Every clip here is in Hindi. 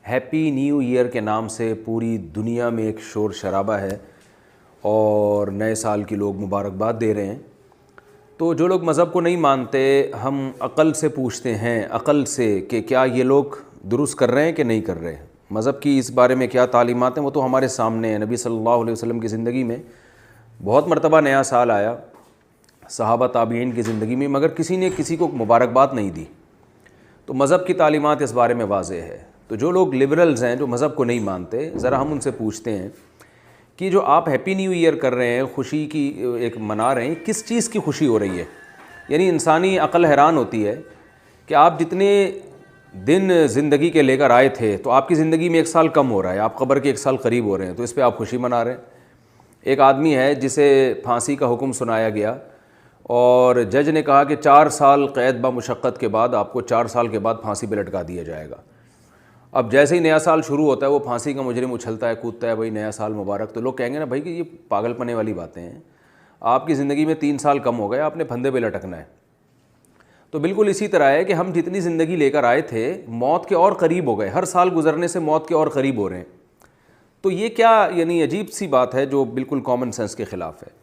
हैप्पी न्यू ईयर के नाम से पूरी दुनिया में एक शोर शराबा है और नए साल की लोग मुबारकबाद दे रहे हैं। तो जो लोग मज़हब को नहीं मानते, हम अक़ल से पूछते हैं, अक़ल से, कि क्या ये लोग दुरुस्त कर रहे हैं कि नहीं कर रहे हैं। मज़हब की इस बारे में क्या तालीमात हैं वो तो हमारे सामने है। नबी सल्लल्लाहु अलैहि वसल्लम की ज़िंदगी में बहुत मरतबा नया साल आया, सहाबा ताबीन की ज़िंदगी में, मगर किसी ने किसी को मुबारकबाद नहीं दी। तो मज़हब की तालीमात इस बारे में वाज़ेह है। तो जो लोग लिबरल्स हैं, जो मज़हब को नहीं मानते, ज़रा हम उनसे पूछते हैं कि जो आप हैप्पी न्यू ईयर कर रहे हैं, खुशी की एक मना रहे हैं, किस चीज़ की खुशी हो रही है। यानी इंसानी अक़ल हैरान होती है कि आप जितने दिन ज़िंदगी के लेकर आए थे तो आपकी ज़िंदगी में एक साल कम हो रहा है, आप कब्र के एक साल करीब हो रहे हैं, तो इस पर आप खुशी मना रहे हैं। एक आदमी है जिसे फांसी का हुक्म सुनाया गया और जज ने कहा कि 4 साल क़ैद बमुशक्क़त के बाद आपको 4 साल के बाद फांसी पे लटका दिया जाएगा। अब जैसे ही नया साल शुरू होता है वो फांसी का मुजरिम उछलता है, कूदता है, भाई नया साल मुबारक। तो लोग कहेंगे ना भाई कि ये पागलपने वाली बातें हैं, आपकी ज़िंदगी में 3 साल कम हो गए, आपने फंदे पे लटकना है। तो बिल्कुल इसी तरह है कि हम जितनी ज़िंदगी लेकर आए थे मौत के और करीब हो गए, हर साल गुजरने से मौत के और करीब हो रहे हैं। तो ये क्या यानी अजीब सी बात है जो बिल्कुल कॉमन सेंस के ख़िलाफ़ है।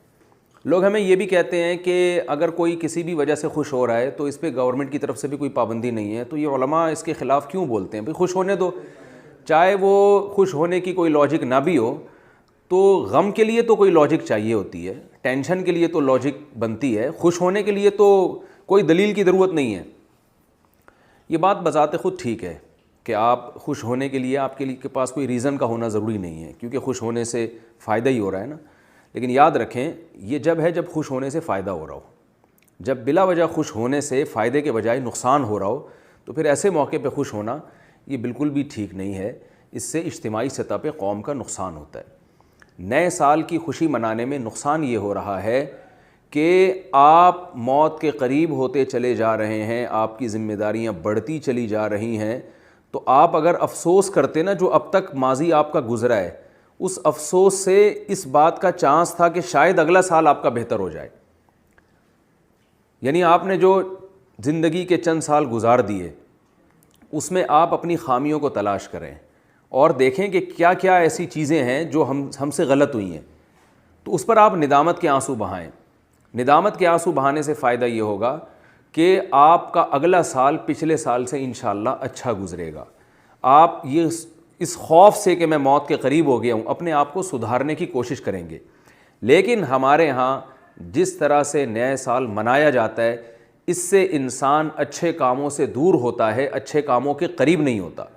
लोग हमें ये भी कहते हैं कि अगर कोई किसी भी वजह से खुश हो रहा है तो इस पर गवर्नमेंट की तरफ से भी कोई पाबंदी नहीं है, तो ये उलमा इसके ख़िलाफ़ क्यों बोलते हैं। भाई खुश होने दो, चाहे वो खुश होने की कोई लॉजिक ना भी हो, तो गम के लिए तो कोई लॉजिक चाहिए होती है, टेंशन के लिए तो लॉजिक बनती है, खुश होने के लिए तो कोई दलील की ज़रूरत नहीं है। ये बात बज़ाते ख़ुद ठीक है कि आप खुश होने के लिए आपके लिए के पास कोई रीज़न का होना ज़रूरी नहीं है, क्योंकि खुश होने से फ़ायदा ही हो रहा है ना। लेकिन याद रखें, ये जब है जब खुश होने से फ़ायदा हो रहा हो। जब बिला वजह खुश होने से फ़ायदे के बजाय नुकसान हो रहा हो, तो फिर ऐसे मौके पे खुश होना ये बिल्कुल भी ठीक नहीं है। इससे इज्तिमाई सतह पे कौम का नुकसान होता है। नए साल की खुशी मनाने में नुकसान ये हो रहा है कि आप मौत के करीब होते चले जा रहे हैं, आपकी ज़िम्मेदारियाँ बढ़ती चली जा रही हैं। तो आप अगर अफसोस करते ना, जो अब तक माजी आपका गुज़रा है, उस अफसोस से इस बात का चांस था कि शायद अगला साल आपका बेहतर हो जाए। यानी आपने जो ज़िंदगी के चंद साल गुजार दिए उसमें आप अपनी ख़ामियों को तलाश करें और देखें कि क्या क्या ऐसी चीज़ें हैं जो हमसे गलत हुई हैं, तो उस पर आप निदामत के आंसू बहाएं। निदामत के आंसू बहाने से फ़ायदा ये होगा कि आपका अगला साल पिछले साल से इंशाअल्लाह अच्छा गुजरेगा। आप ये इस खौफ से कि मैं मौत के करीब हो गया हूँ, अपने आप को सुधारने की कोशिश करेंगे। लेकिन हमारे यहाँ जिस तरह से नए साल मनाया जाता है, इससे इंसान अच्छे कामों से दूर होता है, अच्छे कामों के करीब नहीं होता।